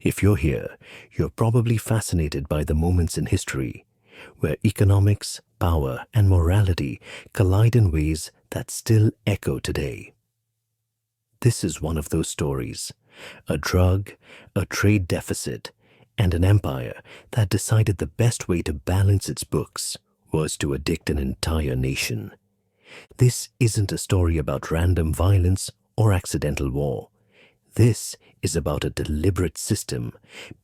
If you're here, you're probably fascinated by the moments in history where economics, power, and morality collide in ways that still echo today. This is one of those stories: a drug, a trade deficit, and an empire that decided the best way to balance its books was to addict an entire nation. This isn't a story about random violence or accidental war. This is about a deliberate system,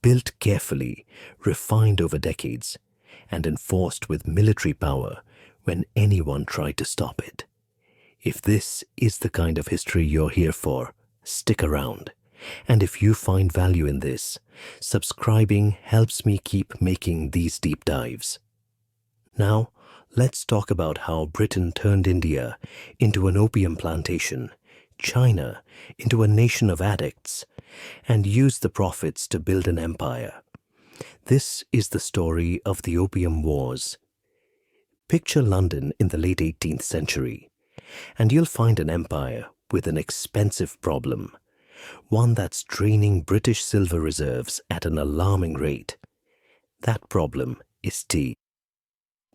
built carefully, refined over decades, and enforced with military power when anyone tried to stop it. If this is the kind of history you're here for, stick around. And if you find value in this, subscribing helps me keep making these deep dives. Now, let's talk about how Britain turned India into an opium plantation, China into a nation of addicts, and used the profits to build an empire. This is the story of the Opium Wars. Picture London in the late 18th century, and you'll find an empire with an expensive problem, one that's draining British silver reserves at an alarming rate. That problem is tea.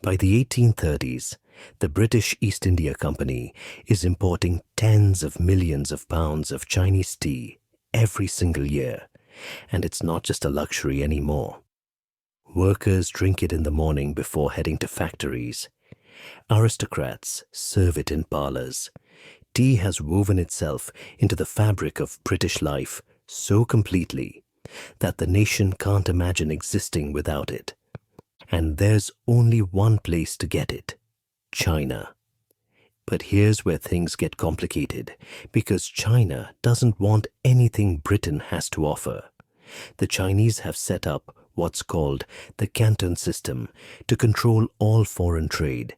By the 1830s, the British East India Company is importing tens of millions of pounds of Chinese tea every single year, and it's not just a luxury anymore. Workers drink it in the morning before heading to factories. Aristocrats serve it in parlors. Tea has woven itself into the fabric of British life so completely that the nation can't imagine existing without it. And there's only one place to get it: China. But here's where things get complicated, because China doesn't want anything Britain has to offer. The Chinese have set up what's called the Canton system to control all foreign trade,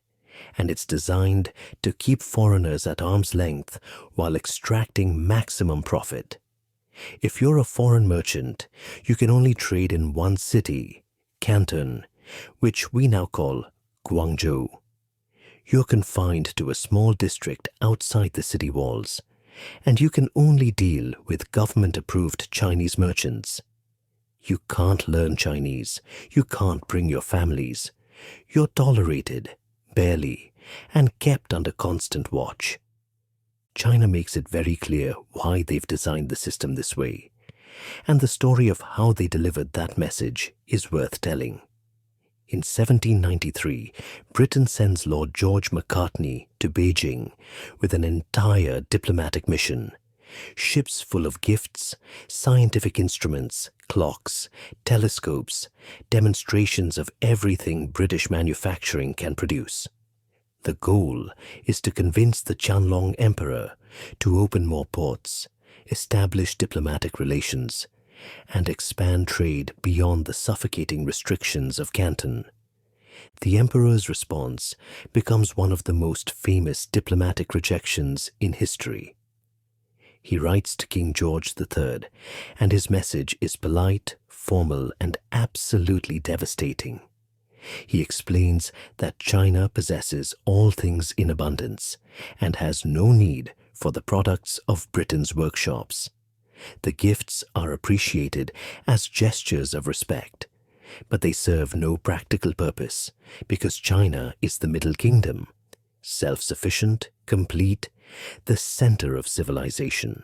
and it's designed to keep foreigners at arm's length while extracting maximum profit. If you're a foreign merchant, you can only trade in one city, Canton, which we now call Guangzhou. You're confined to a small district outside the city walls, and you can only deal with government-approved Chinese merchants. You can't learn Chinese, you can't bring your families. You're tolerated, barely, and kept under constant watch. China makes it very clear why they've designed the system this way, and the story of how they delivered that message is worth telling. In 1793, Britain sends Lord George Macartney to Beijing with an entire diplomatic mission. Ships full of gifts, scientific instruments, clocks, telescopes, demonstrations of everything British manufacturing can produce. The goal is to convince the Qianlong Emperor to open more ports, establish diplomatic relations, and expand trade beyond the suffocating restrictions of Canton. The emperor's response becomes one of the most famous diplomatic rejections in history. He writes to King George III, and his message is polite, formal, and absolutely devastating. He explains that China possesses all things in abundance and has no need for the products of Britain's workshops. The gifts are appreciated as gestures of respect, but they serve no practical purpose because China is the Middle Kingdom, self-sufficient, complete, the center of civilization.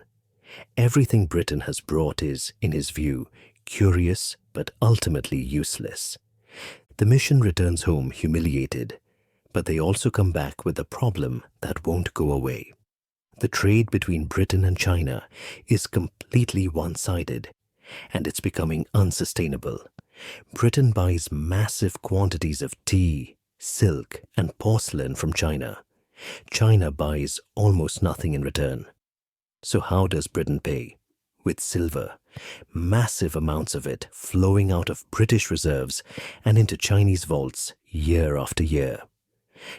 Everything Britain has brought is, in his view, curious but ultimately useless. The mission returns home humiliated, but they also come back with a problem that won't go away. The trade between Britain and China is completely one-sided, and it's becoming unsustainable. Britain buys massive quantities of tea, silk, and porcelain from China. China buys almost nothing in return. So how does Britain pay? With silver, massive amounts of it flowing out of British reserves and into Chinese vaults year after year.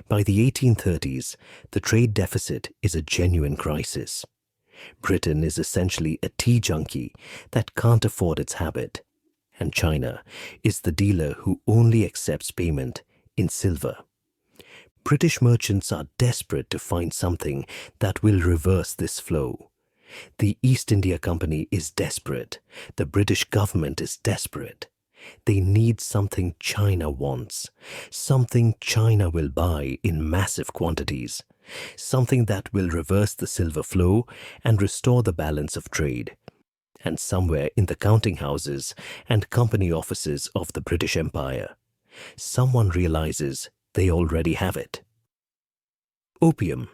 By the 1830s, the trade deficit is a genuine crisis. Britain is essentially a tea junkie that can't afford its habit, and China is the dealer who only accepts payment in silver. British merchants are desperate to find something that will reverse this flow. The East India Company is desperate. The British government is desperate. They need something China wants, something China will buy in massive quantities, something that will reverse the silver flow and restore the balance of trade. And somewhere in the counting houses and company offices of the British Empire, someone realizes they already have it. Opium.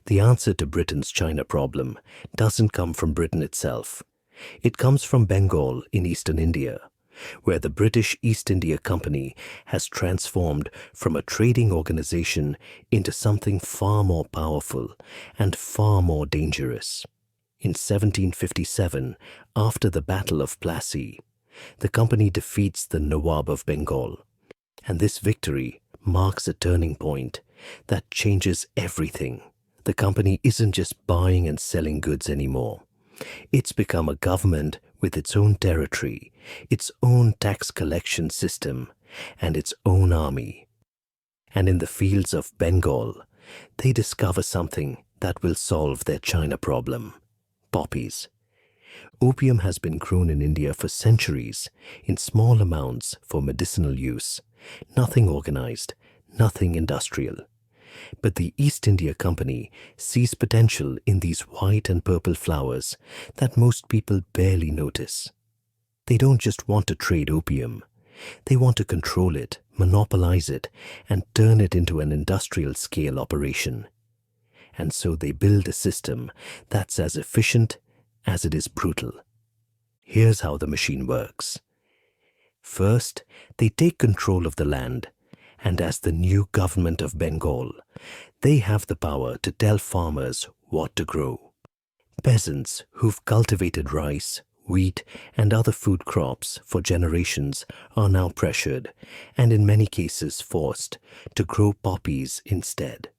The answer to Britain's China problem doesn't come from Britain itself. It comes from Bengal in eastern India, where the British East India Company has transformed from a trading organization into something far more powerful and far more dangerous. In 1757, after the Battle of Plassey, the company defeats the Nawab of Bengal, and this victory marks a turning point that changes everything. The company isn't just buying and selling goods anymore. It's become a government with its own territory, its own tax collection system, and its own army. And in the fields of Bengal, they discover something that will solve their China problem: poppies. Opium has been grown in India for centuries in small amounts for medicinal use. Nothing organized, nothing industrial. But the East India Company sees potential in these white and purple flowers that most people barely notice. They don't just want to trade opium. They want to control it, monopolize it, and turn it into an industrial scale operation. And so they build a system that's as efficient as it is brutal. Here's how the machine works. First, they take control of the land, and as the new government of Bengal, they have the power to tell farmers what to grow. Peasants who've cultivated rice, wheat, and other food crops for generations are now pressured, and in many cases forced, to grow poppies instead.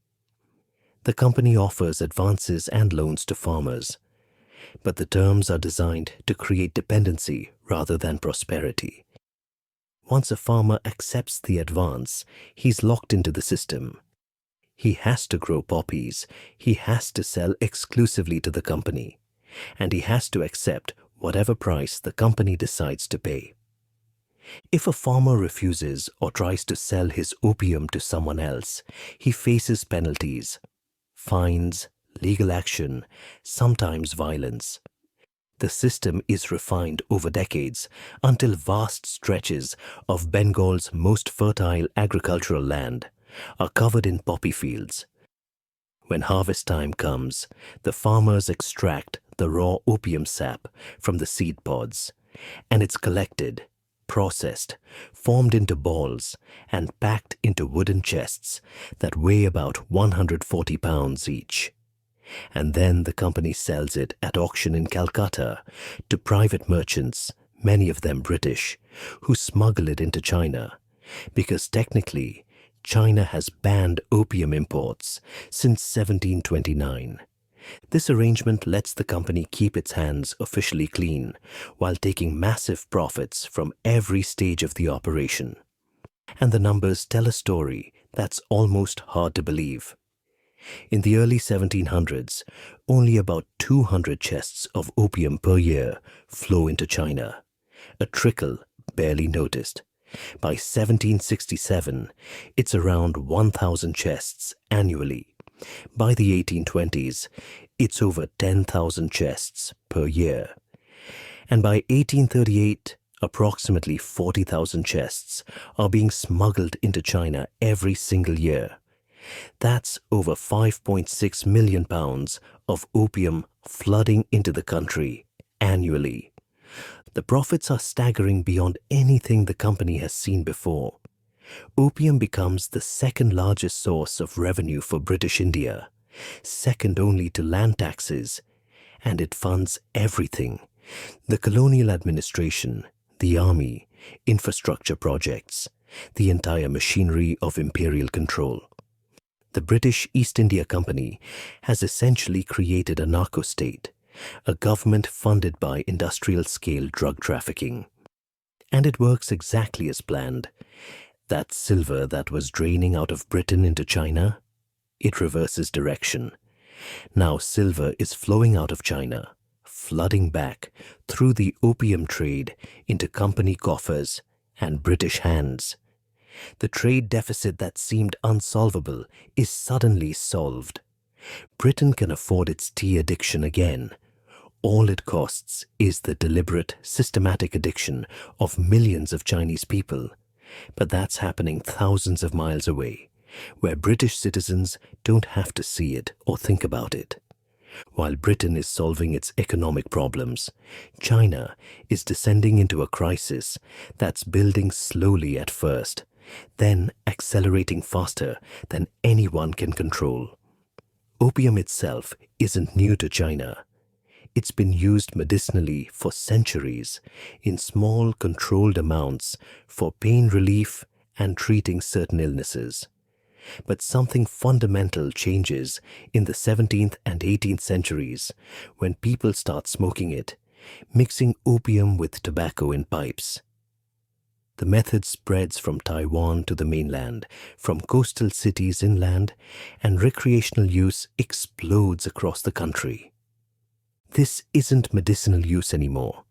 The company offers advances and loans to farmers, but the terms are designed to create dependency rather than prosperity. Once a farmer accepts the advance, he's locked into the system. He has to grow poppies, he has to sell exclusively to the company, and he has to accept whatever price the company decides to pay. If a farmer refuses or tries to sell his opium to someone else, he faces penalties, fines, legal action, sometimes violence. The system is refined over decades until vast stretches of Bengal's most fertile agricultural land are covered in poppy fields. When harvest time comes, the farmers extract the raw opium sap from the seed pods, and it's collected, processed, formed into balls, and packed into wooden chests that weigh about 140 pounds each. And then the company sells it at auction in Calcutta to private merchants, many of them British, who smuggle it into China, because technically China has banned opium imports since 1729. This arrangement lets the company keep its hands officially clean while taking massive profits from every stage of the operation. And the numbers tell a story that's almost hard to believe. In the early 1700s, only about 200 chests of opium per year flow into China, a trickle barely noticed. By 1767, it's around 1,000 chests annually. By the 1820s, it's over 10,000 chests per year. And by 1838, approximately 40,000 chests are being smuggled into China every single year. That's over 5.6 million pounds of opium flooding into the country annually. The profits are staggering beyond anything the company has seen before. Opium becomes the second largest source of revenue for British India, second only to land taxes, and it funds everything: the colonial administration, the army, infrastructure projects, the entire machinery of imperial control. The British East India Company has essentially created a narco-state, a government funded by industrial-scale drug trafficking. And it works exactly as planned. That silver that was draining out of Britain into China, it reverses direction. Now silver is flowing out of China, flooding back through the opium trade into company coffers and British hands. The trade deficit that seemed unsolvable is suddenly solved. Britain can afford its tea addiction again. All it costs is the deliberate, systematic addiction of millions of Chinese people. But that's happening thousands of miles away, where British citizens don't have to see it or think about it. While Britain is solving its economic problems, China is descending into a crisis that's building slowly at first, then accelerating faster than anyone can control. Opium itself isn't new to China. It's been used medicinally for centuries in small, controlled amounts for pain relief and treating certain illnesses. But something fundamental changes in the 17th and 18th centuries when people start smoking it, mixing opium with tobacco in pipes. The method spreads from Taiwan to the mainland, from coastal cities inland, and recreational use explodes across the country. This isn't medicinal use anymore.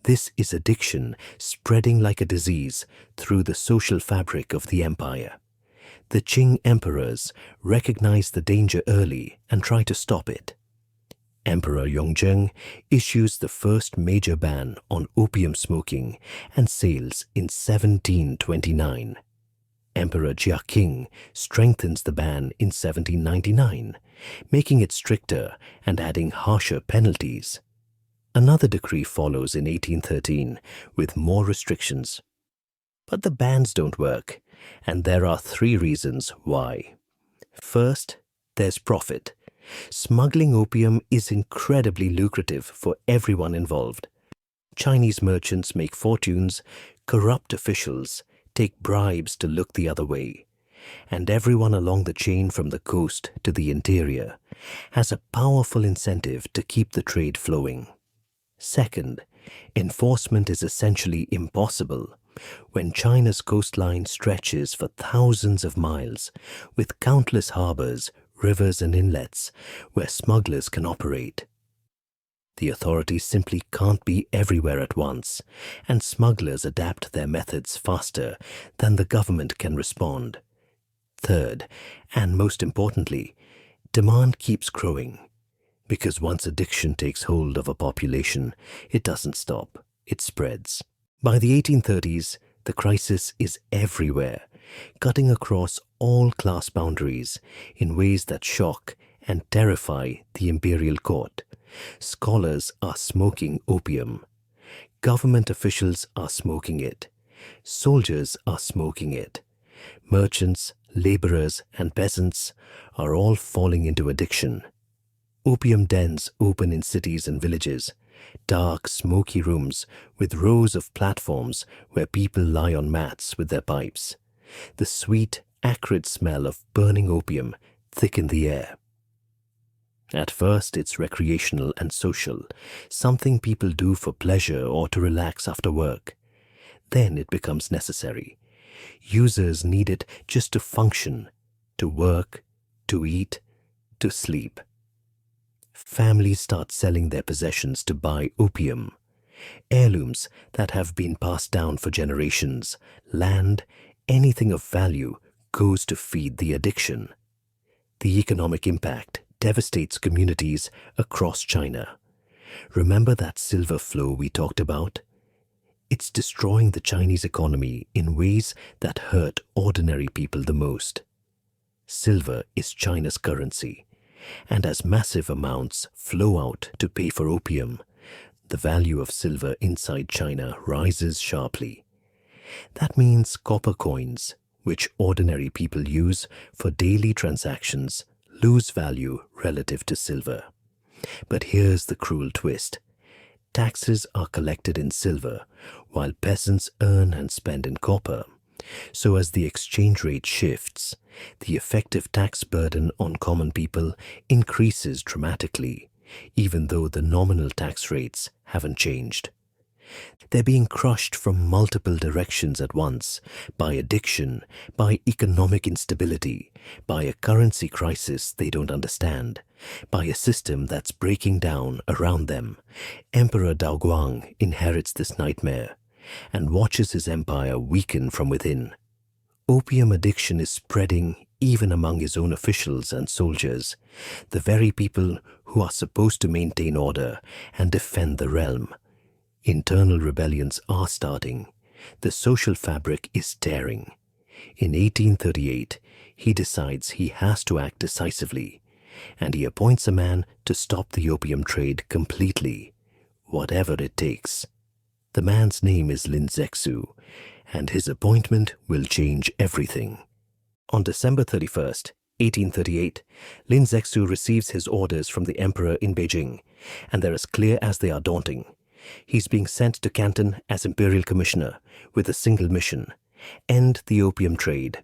This is addiction spreading like a disease through the social fabric of the empire. The Qing emperors recognized the danger early and try to stop it. Emperor Yongzheng issues the first major ban on opium smoking and sales in 1729. Emperor Jia strengthens the ban in 1799, making it stricter and adding harsher penalties. Another decree follows in 1813 with more restrictions. But the bans don't work, and there are 3 reasons why. First, there's profit. Smuggling opium is incredibly lucrative for everyone involved. Chinese merchants make fortunes, corrupt officials take bribes to look the other way, and everyone along the chain from the coast to the interior has a powerful incentive to keep the trade flowing. Second, enforcement is essentially impossible when China's coastline stretches for thousands of miles with countless harbors, rivers and inlets where smugglers can operate. The authorities simply can't be everywhere at once, and smugglers adapt their methods faster than the government can respond. Third, and most importantly, demand keeps growing. Because once addiction takes hold of a population, it doesn't stop, it spreads. By the 1830s, the crisis is everywhere, cutting across all class boundaries in ways that shock and terrify the imperial court. Scholars are smoking opium. Government officials are smoking it. Soldiers are smoking it. Merchants, laborers, and peasants are all falling into addiction. Opium dens open in cities and villages, dark, smoky rooms with rows of platforms where people lie on mats with their pipes. The sweet, acrid smell of burning opium thicken the air. At first, it's recreational and social, something people do for pleasure or to relax after work. Then it becomes necessary. Users need it just to function, to work, to eat, to sleep. Families start selling their possessions to buy opium. Heirlooms that have been passed down for generations, land, anything of value goes to feed the addiction. The economic impact devastates communities across China. Remember that silver flow we talked about? It's destroying the Chinese economy in ways that hurt ordinary people the most. Silver is China's currency, and as massive amounts flow out to pay for opium, the value of silver inside China rises sharply. That means copper coins, which ordinary people use for daily transactions, lose value relative to silver. But here's the cruel twist. Taxes are collected in silver, while peasants earn and spend in copper. So as the exchange rate shifts, the effective tax burden on common people increases dramatically, even though the nominal tax rates haven't changed. They're being crushed from multiple directions at once, by addiction, by economic instability, by a currency crisis they don't understand, by a system that's breaking down around them. Emperor Daoguang inherits this nightmare and watches his empire weaken from within. Opium addiction is spreading even among his own officials and soldiers, the very people who are supposed to maintain order and defend the realm. Internal rebellions are starting. The social fabric is tearing. In 1838, he decides he has to act decisively, and he appoints a man to stop the opium trade completely, whatever it takes. The man's name is Lin Zexu, and his appointment will change everything. On December 31st, 1838, Lin Zexu receives his orders from the emperor in Beijing, and they're as clear as they are daunting. He's being sent to Canton as imperial commissioner with a single mission: end the opium trade.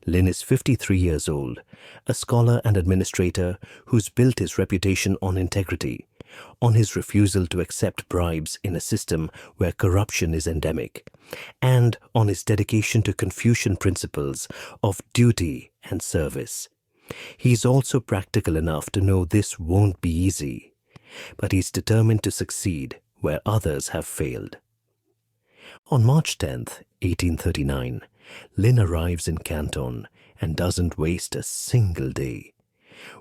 Lin is 53 years old, a scholar and administrator who's built his reputation on integrity, on his refusal to accept bribes in a system where corruption is endemic, and on his dedication to Confucian principles of duty and service. He's also practical enough to know this won't be easy, but he's determined to succeed where others have failed. On March 10th, 1839, Lin arrives in Canton and doesn't waste a single day.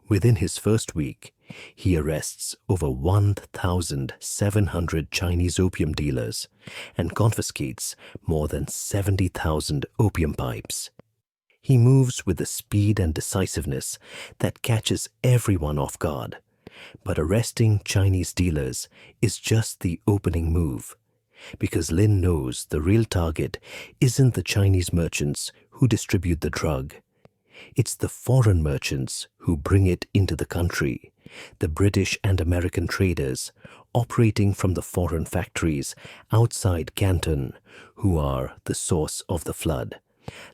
Within his first week, he arrests over 1,700 Chinese opium dealers and confiscates more than 70,000 opium pipes. He moves with a speed and decisiveness that catches everyone off guard. But arresting Chinese dealers is just the opening move, because Lin knows the real target isn't the Chinese merchants who distribute the drug. It's the foreign merchants who bring it into the country, the British and American traders operating from the foreign factories outside Canton, who are the source of the flood.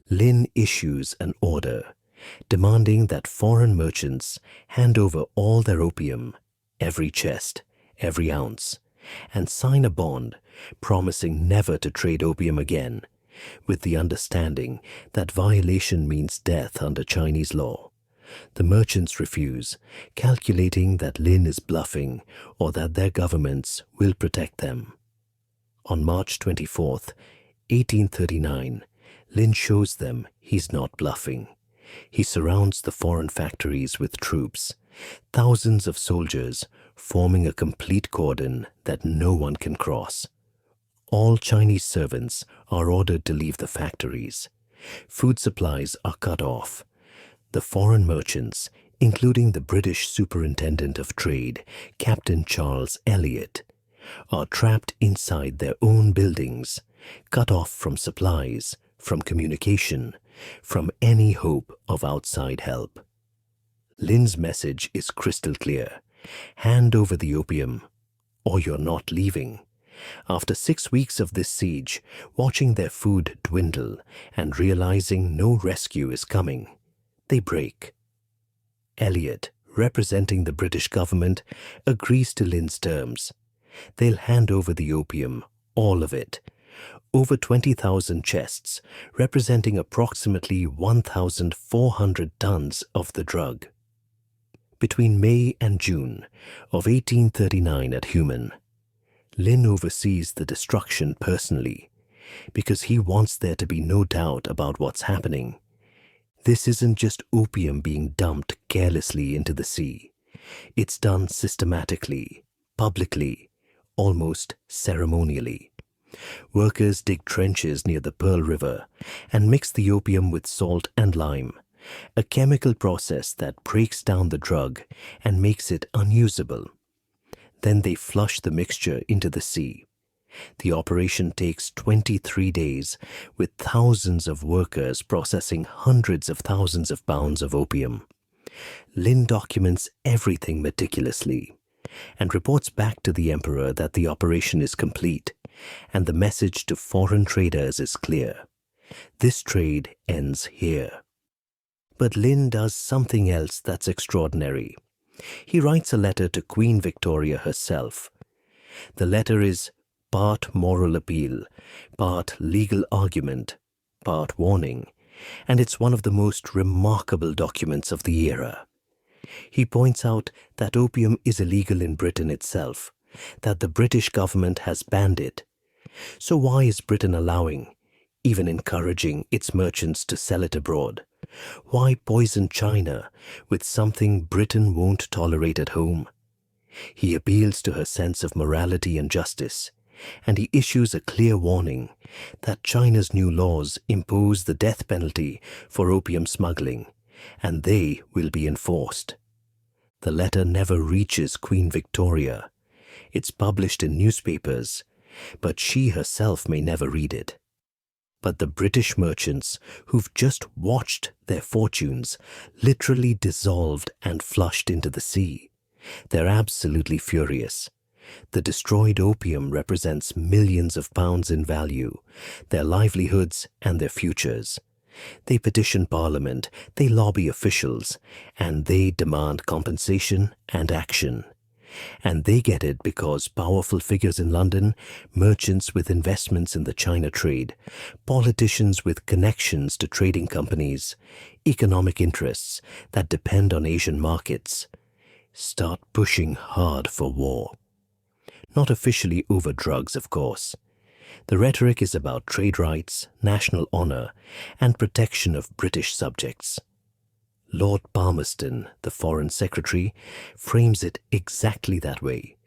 Lin issues an order demanding that foreign merchants hand over all their opium, every chest, every ounce, and sign a bond promising never to trade opium again, with the understanding that violation means death under Chinese law. The merchants refuse, calculating that Lin is bluffing or that their governments will protect them. On March 24th, 1839, Lin shows them he's not bluffing. He surrounds the foreign factories with troops, thousands of soldiers forming a complete cordon that no one can cross. All Chinese servants are ordered to leave the factories. Food supplies are cut off. The foreign merchants, including the British Superintendent of Trade, Captain Charles Elliot, are trapped inside their own buildings, cut off from supplies, from communication, from any hope of outside help. Lin's message is crystal clear: hand over the opium, or you're not leaving. After 6 weeks of this siege, watching their food dwindle and realizing no rescue is coming, they break. Elliot, representing the British government, agrees to Lin's terms. They'll hand over the opium, all of it, over 20,000 chests, representing approximately 1,400 tons of the drug. Between May and June of 1839 at Human, Lin oversees the destruction personally, because he wants there to be no doubt about what's happening. This isn't just opium being dumped carelessly into the sea. It's done systematically, publicly, almost ceremonially. Workers dig trenches near the Pearl River and mix the opium with salt and lime, a chemical process that breaks down the drug and makes it unusable. Then they flush the mixture into the sea. The operation takes 23 days, with thousands of workers processing hundreds of thousands of pounds of opium. Lin documents everything meticulously and reports back to the emperor that the operation is complete, and the message to foreign traders is clear: this trade ends here. But Lin does something else that's extraordinary. He writes a letter to Queen Victoria herself. The letter is part moral appeal, part legal argument, part warning, and it's one of the most remarkable documents of the era. He points out that opium is illegal in Britain itself, that the British government has banned it. So why is Britain allowing, even encouraging, its merchants to sell it abroad? Why poison China with something Britain won't tolerate at home? He appeals to her sense of morality and justice, and he issues a clear warning that China's new laws impose the death penalty for opium smuggling, and they will be enforced. The letter never reaches Queen Victoria. It's published in newspapers, but she herself may never read it. But the British merchants who've just watched their fortunes literally dissolved and flushed into the sea, they're absolutely furious. The destroyed opium represents millions of pounds in value, their livelihoods and their futures. They petition Parliament, they lobby officials, and they demand compensation and action. And they get it because powerful figures in London, merchants with investments in the China trade, politicians with connections to trading companies, economic interests that depend on Asian markets, start pushing hard for war. Not officially over drugs, of course. The rhetoric is about trade rights, national honor, and protection of British subjects. Lord Palmerston, the Foreign Secretary, frames it exactly that way.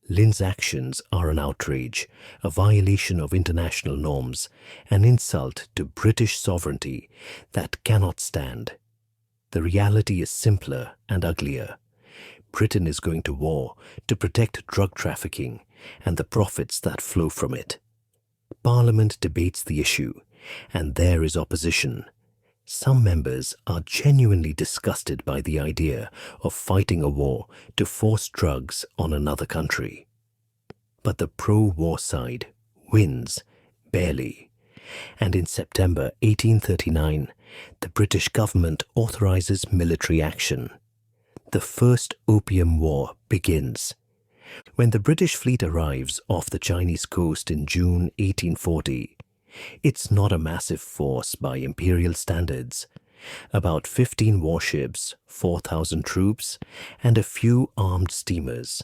Lin's actions are an outrage, a violation of international norms, an insult to British sovereignty that cannot stand. The reality is simpler and uglier. Britain is going to war to protect drug trafficking and the profits that flow from it. Parliament debates the issue, and there is opposition. Some members are genuinely disgusted by the idea of fighting a war to force drugs on another country. But the pro-war side wins, barely. And in September 1839, the British government authorizes military action. The First Opium War begins. When the British fleet arrives off the Chinese coast in June 1840, it's not a massive force by imperial standards. About 15 warships, 4,000 troops, and a few armed steamers.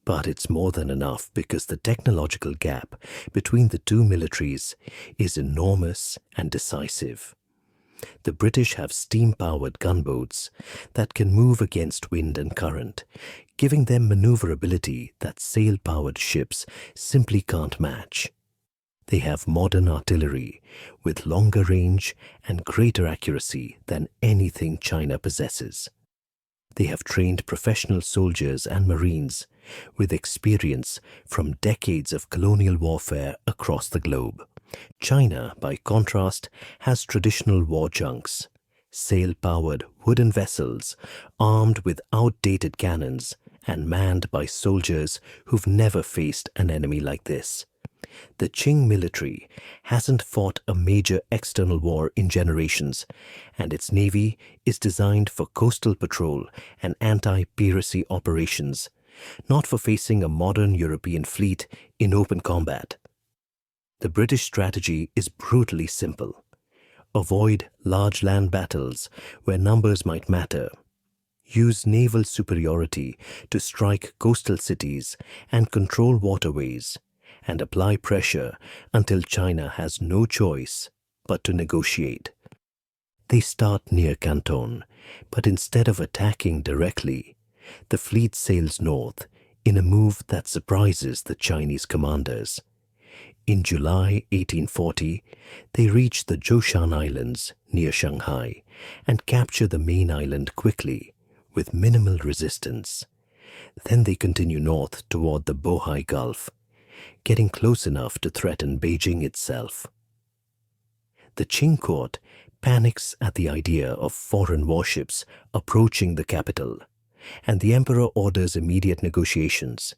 But it's more than enough because the technological gap between the two militaries is enormous and decisive. The British have steam-powered gunboats that can move against wind and current, giving them maneuverability that sail-powered ships simply can't match. They have modern artillery with longer range and greater accuracy than anything China possesses. They have trained professional soldiers and marines with experience from decades of colonial warfare across the globe. China, by contrast, has traditional war junks, sail-powered wooden vessels armed with outdated cannons and manned by soldiers who've never faced an enemy like this. The Qing military hasn't fought a major external war in generations, and its navy is designed for coastal patrol and anti-piracy operations, not for facing a modern European fleet in open combat. The British strategy is brutally simple. Avoid large land battles where numbers might matter. Use naval superiority to strike coastal cities and control waterways, and apply pressure until China has no choice but to negotiate. They start near Canton, but instead of attacking directly, the fleet sails north in a move that surprises the Chinese commanders. In July 1840, they reach the Zhoushan Islands near Shanghai and capture the main island quickly with minimal resistance. Then they continue north toward the Bohai Gulf, getting close enough to threaten Beijing itself. The Qing court panics at the idea of foreign warships approaching the capital, and the emperor orders immediate negotiations.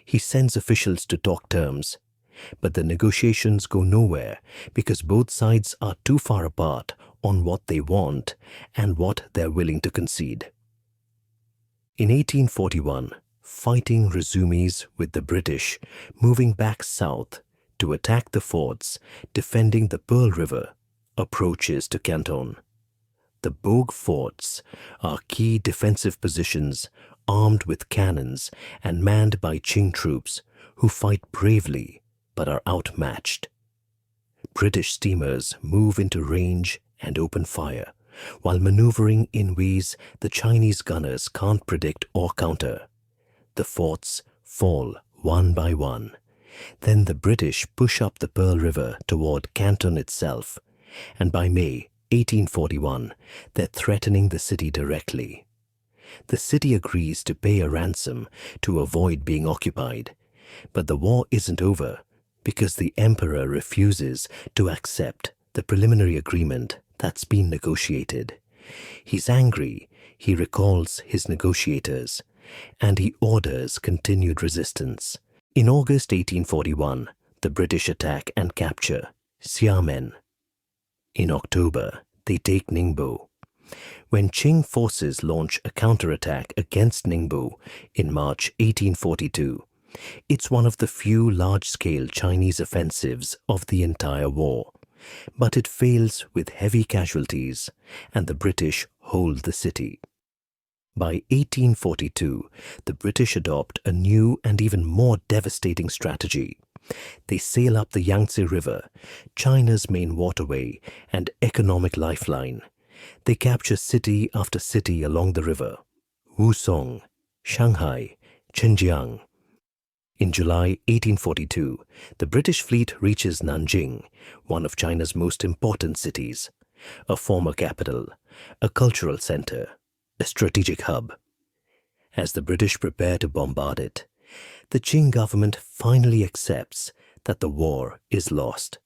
He sends officials to talk terms, but the negotiations go nowhere because both sides are too far apart on what they want and what they're willing to concede. In 1841, fighting resumes with the British moving back south to attack the forts defending the Pearl River approaches to Canton. The Bogue forts are key defensive positions armed with cannons and manned by Qing troops who fight bravely but are outmatched. British steamers move into range and open fire, while maneuvering in ways the Chinese gunners can't predict or counter. The forts fall one by one. Then the British push up the Pearl River toward Canton itself, and by May 1841, they're threatening the city directly. The city agrees to pay a ransom to avoid being occupied, but the war isn't over because the emperor refuses to accept the preliminary agreement that's been negotiated. He's angry, he recalls his negotiators, and he orders continued resistance. In August 1841, the British attack and capture Xiamen. In October, they take Ningbo. When Qing forces launch a counterattack against Ningbo in March 1842, it's one of the few large-scale Chinese offensives of the entire war, but it fails with heavy casualties, and the British hold the city. By 1842, the British adopt a new and even more devastating strategy. They sail up the Yangtze River, China's main waterway and economic lifeline. They capture city after city along the river: Wusong, Shanghai, Zhenjiang. In July 1842, the British fleet reaches Nanjing, one of China's most important cities, a former capital, a cultural center, a strategic hub. As the British prepare to bombard it, the Qing government finally accepts that the war is lost.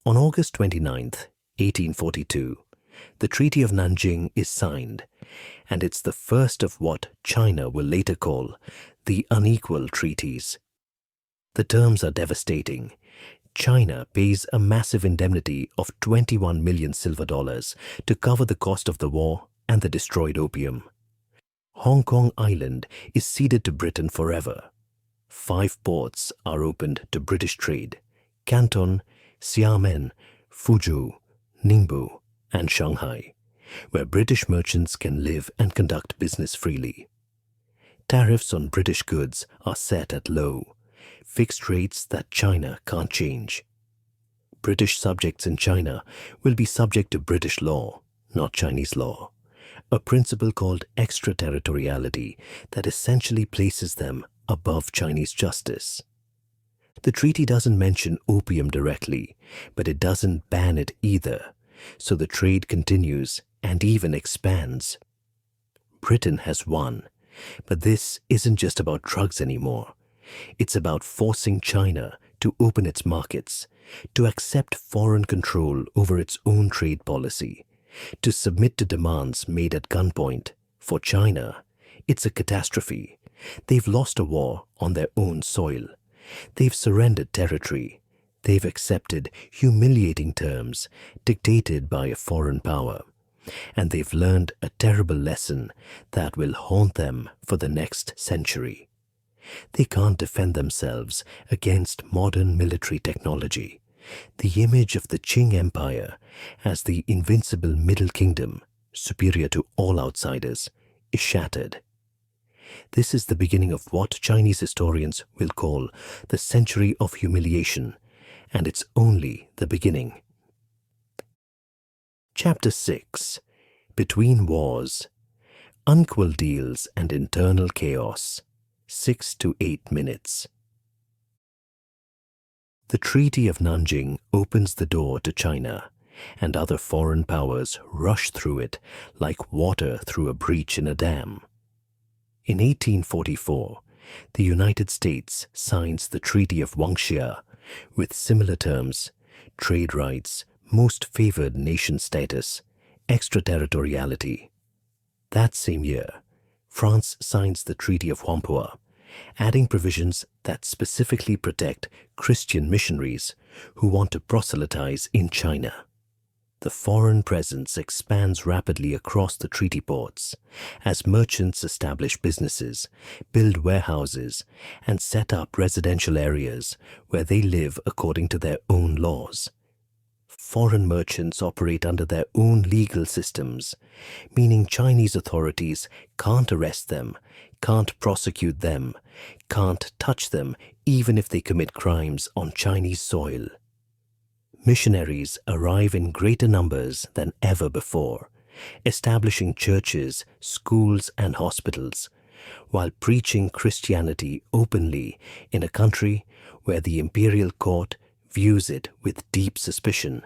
On August 29, 1842, the Treaty of Nanjing is signed, and it's the first of what China will later call the unequal treaties. The terms are devastating. China pays a massive indemnity of 21 million silver dollars to cover the cost of the war and the destroyed opium. Hong Kong Island is ceded to Britain forever. 5 ports are opened to British trade: Canton, Xiamen, Fuzhou, Ningbo, and Shanghai, where British merchants can live and conduct business freely. Tariffs on British goods are set at low, fixed rates that China can't change. British subjects in China will be subject to British law, not Chinese law, a principle called extraterritoriality that essentially places them above Chinese justice. The treaty doesn't mention opium directly, but it doesn't ban it either, so the trade continues and even expands. Britain has won, but this isn't just about drugs anymore. It's about forcing China to open its markets, to accept foreign control over its own trade policy, to submit to demands made at gunpoint. For China, it's a catastrophe. They've lost a war on their own soil. They've surrendered territory. They've accepted humiliating terms dictated by a foreign power. And they've learned a terrible lesson that will haunt them for the next century. They can't defend themselves against modern military technology. The image of the Qing Empire as the invincible Middle Kingdom, superior to all outsiders, is shattered. This is the beginning of what Chinese historians will call the century of humiliation, and it's only the beginning. Chapter 6: Between Wars. Unequal Deals and Internal Chaos. 6 to 8 minutes. The Treaty of Nanjing opens the door to China, and other foreign powers rush through it like water through a breach in a dam. In 1844, the United States signs the Treaty of Wangxia with similar terms: trade rights, most favored nation status, extraterritoriality. That same year, France signs the Treaty of Whampoa, adding provisions that specifically protect Christian missionaries who want to proselytize in China. The foreign presence expands rapidly across the treaty ports as merchants establish businesses, build warehouses, and set up residential areas where they live according to their own laws. Foreign merchants operate under their own legal systems, meaning Chinese authorities can't arrest them, can't prosecute them, can't touch them even if they commit crimes on Chinese soil. Missionaries arrive in greater numbers than ever before, establishing churches, schools, and hospitals, while preaching Christianity openly in a country where the imperial court views it with deep suspicion.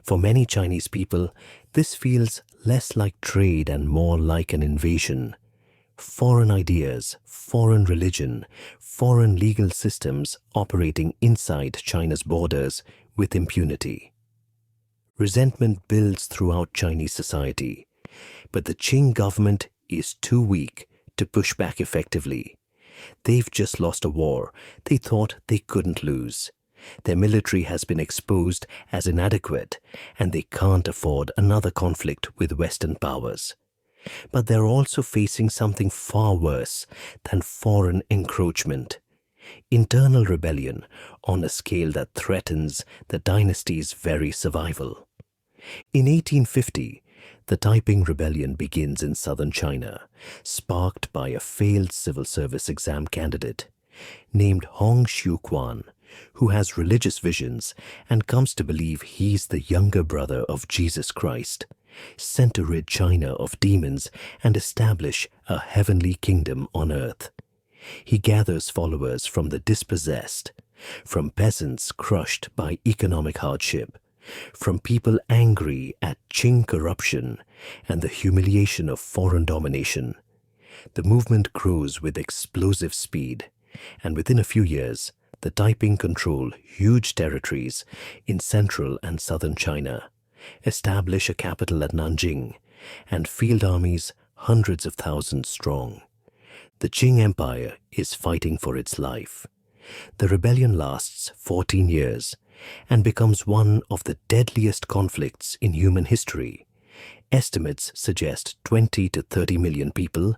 For many Chinese people, this feels less like trade and more like an invasion. Foreign ideas, foreign religion, foreign legal systems operating inside China's borders with impunity. Resentment builds throughout Chinese society, but the Qing government is too weak to push back effectively. They've just lost a war they thought they couldn't lose. Their military has been exposed as inadequate, and they can't afford another conflict with Western powers. But they're also facing something far worse than foreign encroachment: internal rebellion on a scale that threatens the dynasty's very survival. In 1850, the Taiping Rebellion begins in southern China, sparked by a failed civil service exam candidate named Hong Xiuquan, who has religious visions and comes to believe he's the younger brother of Jesus Christ, sent to rid China of demons and establish a heavenly kingdom on earth. He gathers followers from the dispossessed, from peasants crushed by economic hardship, from people angry at Qing corruption and the humiliation of foreign domination. The movement grows with explosive speed, and within a few years, the Taiping control huge territories in central and southern China, establish a capital at Nanjing, and field armies hundreds of thousands strong. The Qing Empire is fighting for its life. The rebellion lasts 14 years and becomes one of the deadliest conflicts in human history. Estimates suggest 20 to 30 million people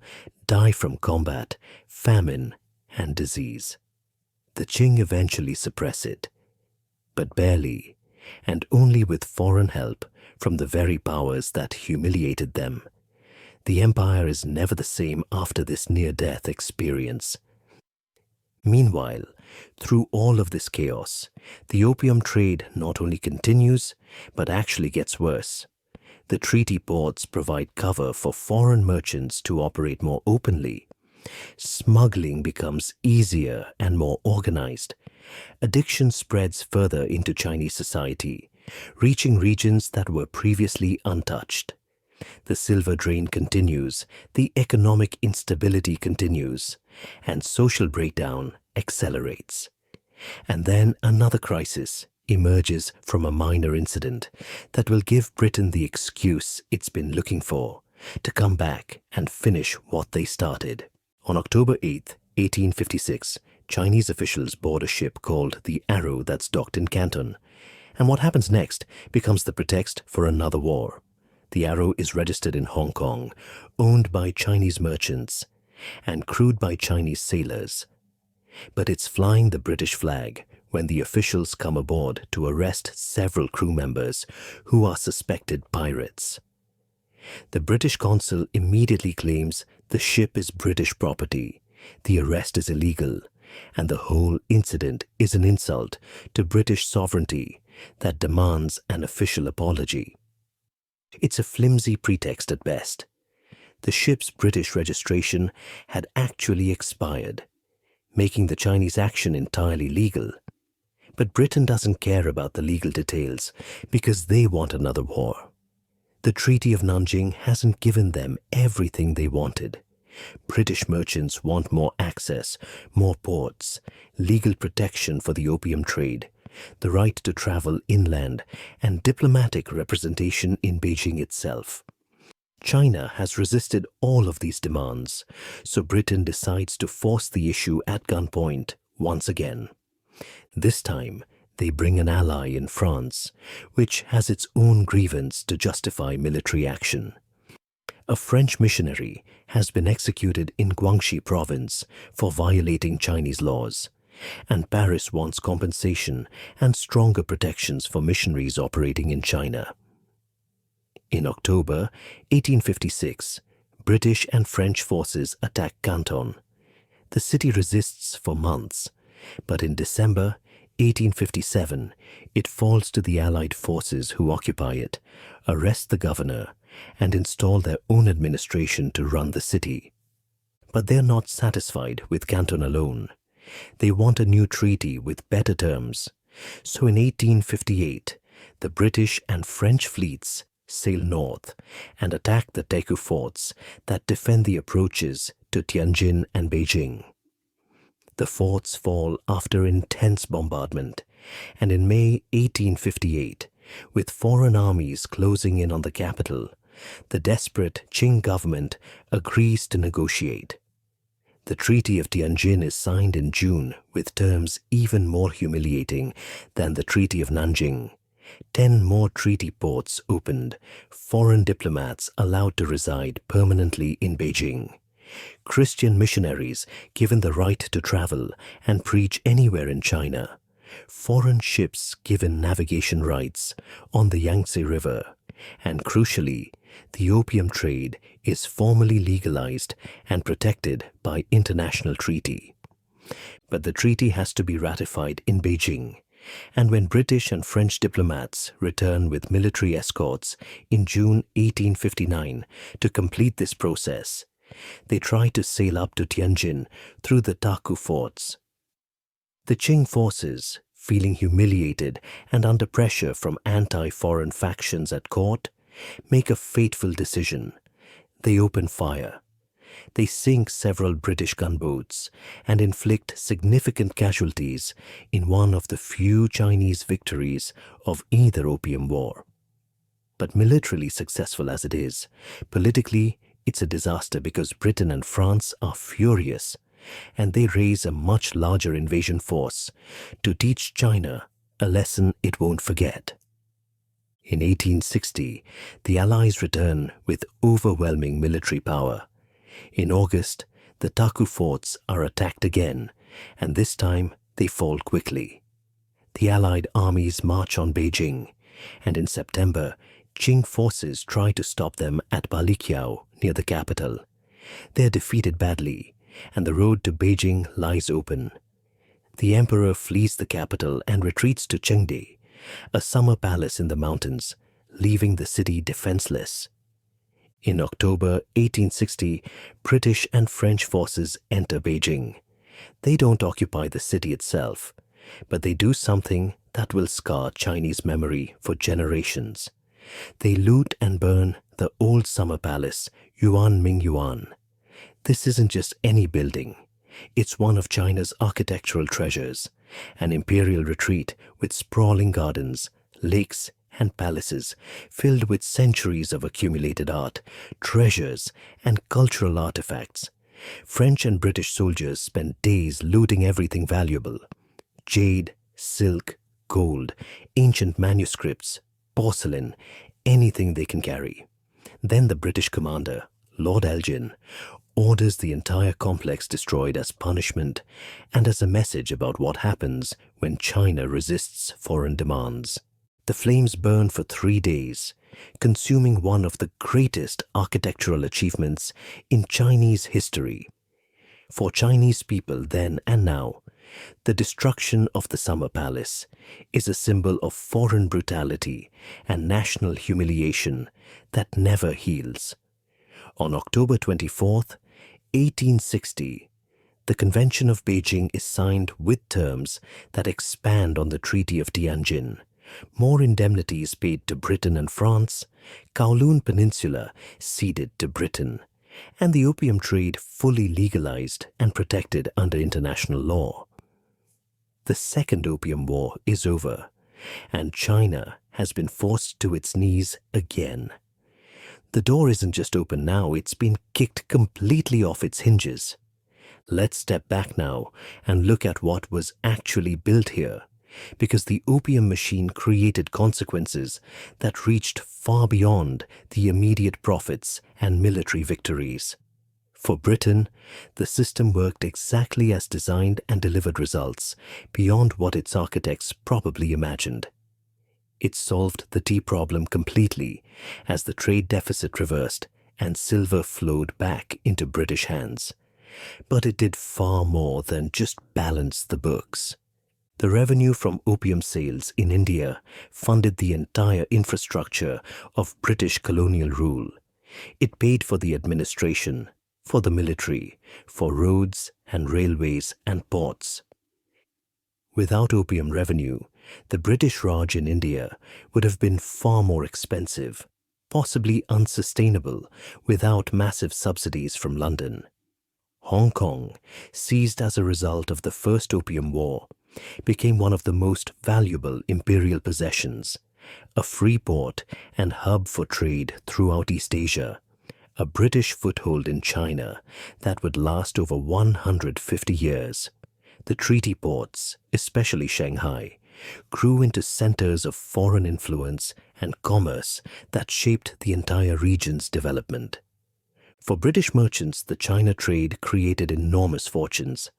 die from combat, famine, and disease. The Qing eventually suppress it, but barely, and only with foreign help from the very powers that humiliated them. The empire is never the same after this near-death experience. Meanwhile, through all of this chaos, the opium trade not only continues, but actually gets worse. The treaty ports provide cover for foreign merchants to operate more openly. Smuggling becomes easier and more organized. Addiction spreads further into Chinese society, reaching regions that were previously untouched. The silver drain continues, the economic instability continues, and social breakdown accelerates. And then another crisis emerges from a minor incident that will give Britain the excuse it's been looking for to come back and finish what they started. On October 8, 1856, Chinese officials board a ship called the Arrow that's docked in Canton, and what happens next becomes the pretext for another war. The Arrow is registered in Hong Kong, owned by Chinese merchants, and crewed by Chinese sailors. But it's flying the British flag when the officials come aboard to arrest several crew members who are suspected pirates. The British consul immediately claims the ship is British property, the arrest is illegal, and the whole incident is an insult to British sovereignty that demands an official apology. It's a flimsy pretext at best. The ship's British registration had actually expired, making the Chinese action entirely legal. But Britain doesn't care about the legal details because they want another war. The Treaty of Nanjing hasn't given them everything they wanted. British merchants want more access, more ports, legal protection for the opium trade, the right to travel inland, and diplomatic representation in Beijing itself. China has resisted all of these demands, so Britain decides to force the issue at gunpoint once again. This time, They bring an ally in France, which has its own grievance to justify military action. A French missionary has been executed in Guangxi province for violating Chinese laws, and Paris wants compensation and stronger protections for missionaries operating in China. In October 1856, British and French forces attack Canton. The city resists for months, but in December 1857, it falls to the Allied forces who occupy it, arrest the governor, and install their own administration to run the city. But they're not satisfied with Canton alone. They want a new treaty with better terms. So in 1858, the British and French fleets sail north and attack the Taku forts that defend the approaches to Tianjin and Beijing. The forts fall after intense bombardment, and in May 1858, with foreign armies closing in on the capital, the desperate Qing government agrees to negotiate. The Treaty of Tianjin is signed in June with terms even more humiliating than the Treaty of Nanjing. 10 more treaty ports opened, foreign diplomats allowed to reside permanently in Beijing. Christian missionaries given the right to travel and preach anywhere in China. Foreign ships given navigation rights on the Yangtze River. And crucially, the opium trade is formally legalized and protected by international treaty. But the treaty has to be ratified in Beijing, and when British and French diplomats return with military escorts in June 1859 to complete this process, they try to sail up to Tianjin through the Taku forts. The Qing forces, feeling humiliated and under pressure from anti-foreign factions at court, make a fateful decision. They open fire. They sink several British gunboats and inflict significant casualties in one of the few Chinese victories of either Opium War. But militarily successful as it is, politically it's a disaster because Britain and France are furious, and they raise a much larger invasion force to teach China a lesson it won't forget. In 1860, the Allies return with overwhelming military power. In August, the Taku forts are attacked again, and this time they fall quickly. The Allied armies march on Beijing, and in September, Qing forces try to stop them at Baliqiao near the capital. They are defeated badly, and the road to Beijing lies open. The emperor flees the capital and retreats to Chengde, a summer palace in the mountains, leaving the city defenseless. In October 1860, British and French forces enter Beijing. They don't occupy the city itself, but they do something that will scar Chinese memory for generations. They loot and burn the old summer palace, Yuan Mingyuan. This isn't just any building. It's one of China's architectural treasures, an imperial retreat with sprawling gardens, lakes, and palaces filled with centuries of accumulated art, treasures, and cultural artifacts. French and British soldiers spent days looting everything valuable: jade, silk, gold, ancient manuscripts, porcelain, anything they can carry. Then the British commander, Lord Elgin, orders the entire complex destroyed as punishment and as a message about what happens when China resists foreign demands. The flames burn for 3 days, consuming one of the greatest architectural achievements in Chinese history. For Chinese people then and now, the destruction of the Summer Palace is a symbol of foreign brutality and national humiliation that never heals. On October 24th, 1860, the Convention of Beijing is signed with terms that expand on the Treaty of Tianjin. More indemnities paid to Britain and France, Kowloon Peninsula ceded to Britain, and the opium trade fully legalized and protected under international law. The Second Opium War is over, and China has been forced to its knees again. The door isn't just open now, it's been kicked completely off its hinges. Let's step back now and look at what was actually built here, because the opium machine created consequences that reached far beyond the immediate profits and military victories. For Britain, the system worked exactly as designed and delivered results beyond what its architects probably imagined. It solved the tea problem completely as the trade deficit reversed and silver flowed back into British hands. But it did far more than just balance the books. The revenue from opium sales in India funded the entire infrastructure of British colonial rule. It paid for the administration, for the military, for roads and railways and ports. Without opium revenue, the British Raj in India would have been far more expensive, possibly unsustainable without massive subsidies from London. Hong Kong, seized as a result of the First Opium War, became one of the most valuable imperial possessions, a free port and hub for trade throughout East Asia, a British foothold in China that would last over 150 years. The treaty ports, especially Shanghai, grew into centers of foreign influence and commerce that shaped the entire region's development. For British merchants, the China trade created enormous fortunes.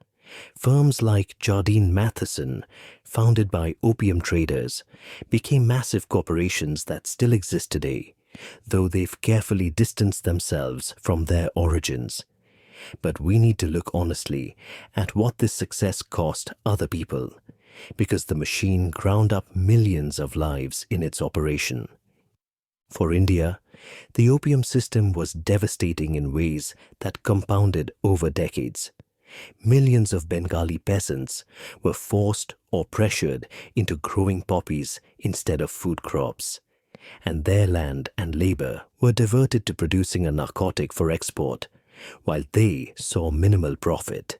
Firms like Jardine Matheson, founded by opium traders, became massive corporations that still exist today, though they've carefully distanced themselves from their origins. But we need to look honestly at what this success cost other people, because the machine ground up millions of lives in its operation. For India, the opium system was devastating in ways that compounded over decades. Millions of Bengali peasants were forced or pressured into growing poppies instead of food crops, and their land and labor were diverted to producing a narcotic for export, while they saw minimal profit.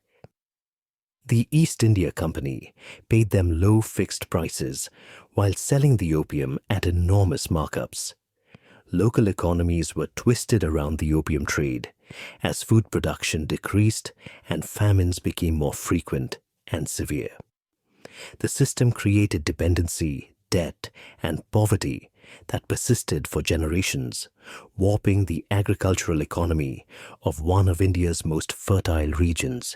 The East India Company paid them low fixed prices while selling the opium at enormous markups. Local economies were twisted around the opium trade as food production decreased and famines became more frequent and severe. The system created dependency, debt, and poverty that persisted for generations, warping the agricultural economy of one of India's most fertile regions.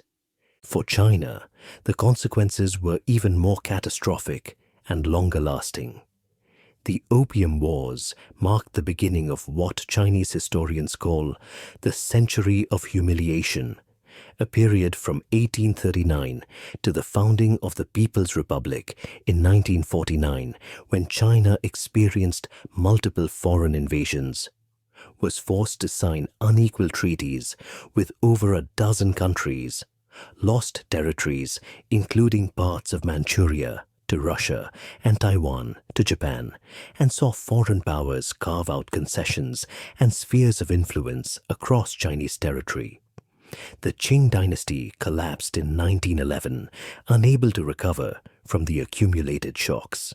For China, the consequences were even more catastrophic and longer lasting. The Opium Wars marked the beginning of what Chinese historians call the Century of Humiliation, a period from 1839 to the founding of the People's Republic in 1949, when China experienced multiple foreign invasions, was forced to sign unequal treaties with over a dozen countries, lost territories including parts of Manchuria to Russia and Taiwan to Japan, and saw foreign powers carve out concessions and spheres of influence across Chinese territory. The Qing dynasty collapsed in 1911, unable to recover from the accumulated shocks.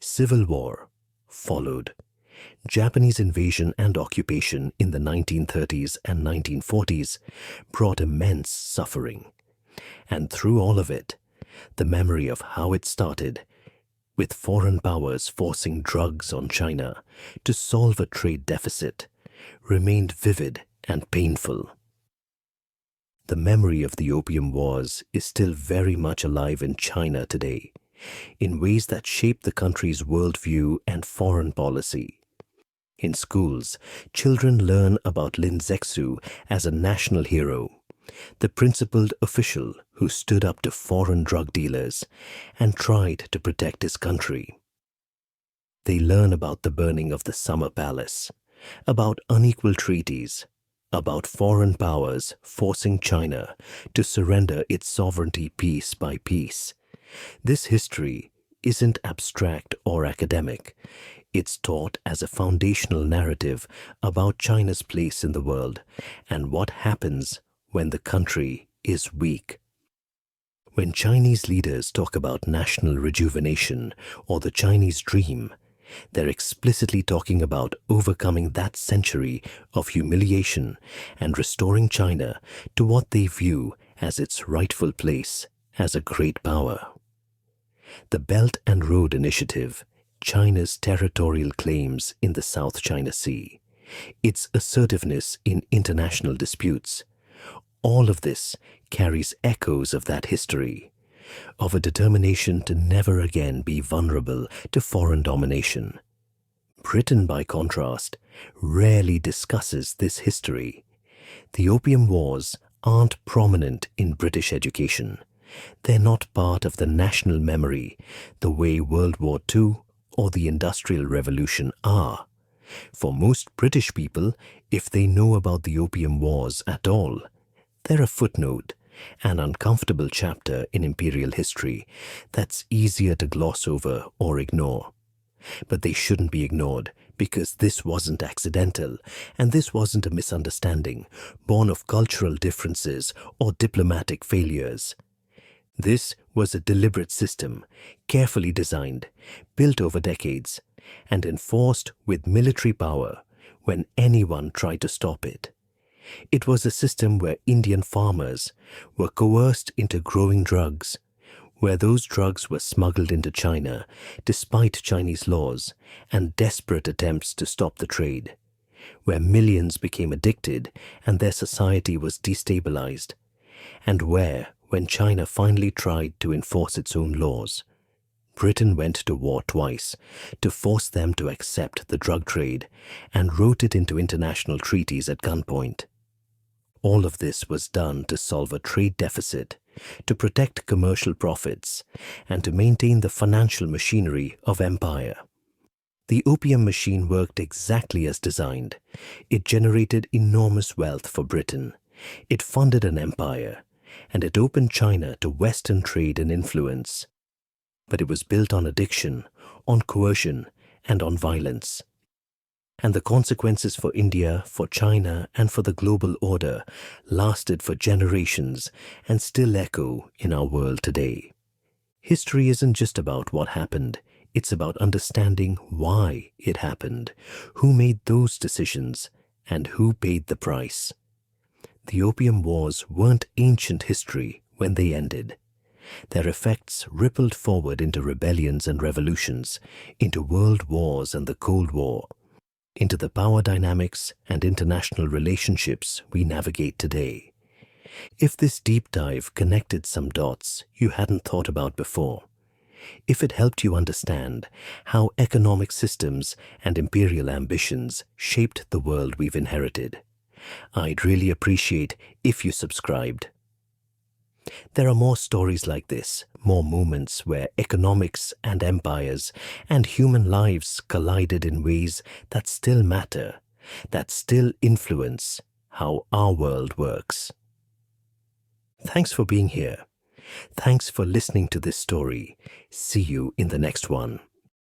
Civil war followed. Japanese invasion and occupation in the 1930s and 1940s brought immense suffering. And through all of it, the memory of how it started, with foreign powers forcing drugs on China to solve a trade deficit, remained vivid and painful. The memory of the Opium Wars is still very much alive in China today, in ways that shape the country's worldview and foreign policy. In schools, children learn about Lin Zexu as a national hero, the principled official who stood up to foreign drug dealers and tried to protect his country. They learn about the burning of the Summer Palace, about unequal treaties, about foreign powers forcing China to surrender its sovereignty piece by piece. This history isn't abstract or academic. It's taught as a foundational narrative about China's place in the world and what happens when the country is weak. When Chinese leaders talk about national rejuvenation or the Chinese dream, they're explicitly talking about overcoming that century of humiliation and restoring China to what they view as its rightful place as a great power. The Belt and Road Initiative, China's territorial claims in the South China Sea, its assertiveness in international disputes, all of this carries echoes of that history, of a determination to never again be vulnerable to foreign domination. Britain, by contrast, rarely discusses this history. The Opium Wars aren't prominent in British education. They're not part of the national memory the way World War II or the Industrial Revolution are. For most British people, if they know about the Opium Wars at all, they're a footnote, an uncomfortable chapter in imperial history that's easier to gloss over or ignore. But they shouldn't be ignored, because this wasn't accidental, and this wasn't a misunderstanding born of cultural differences or diplomatic failures. This was a deliberate system, carefully designed, built over decades, and enforced with military power when anyone tried to stop it. It was a system where Indian farmers were coerced into growing drugs, where those drugs were smuggled into China despite Chinese laws and desperate attempts to stop the trade, where millions became addicted and their society was destabilized, and where, when China finally tried to enforce its own laws, Britain went to war twice to force them to accept the drug trade and wrote it into international treaties at gunpoint. All of this was done to solve a trade deficit, to protect commercial profits, and to maintain the financial machinery of empire. The opium machine worked exactly as designed. It generated enormous wealth for Britain. It funded an empire, and it opened China to Western trade and influence. But it was built on addiction, on coercion, and on violence. And the consequences for India, for China, and for the global order lasted for generations and still echo in our world today. History isn't just about what happened, it's about understanding why it happened, who made those decisions, and who paid the price. The Opium Wars weren't ancient history when they ended. Their effects rippled forward into rebellions and revolutions, into world wars and the Cold War, into the power dynamics and international relationships we navigate today. If this deep dive connected some dots you hadn't thought about before, if it helped you understand how economic systems and imperial ambitions shaped the world we've inherited, I'd really appreciate if you subscribed. There are more stories like this, more moments where economics and empires and human lives collided in ways that still matter, that still influence how our world works. Thanks for being here. Thanks for listening to this story. See you in the next one.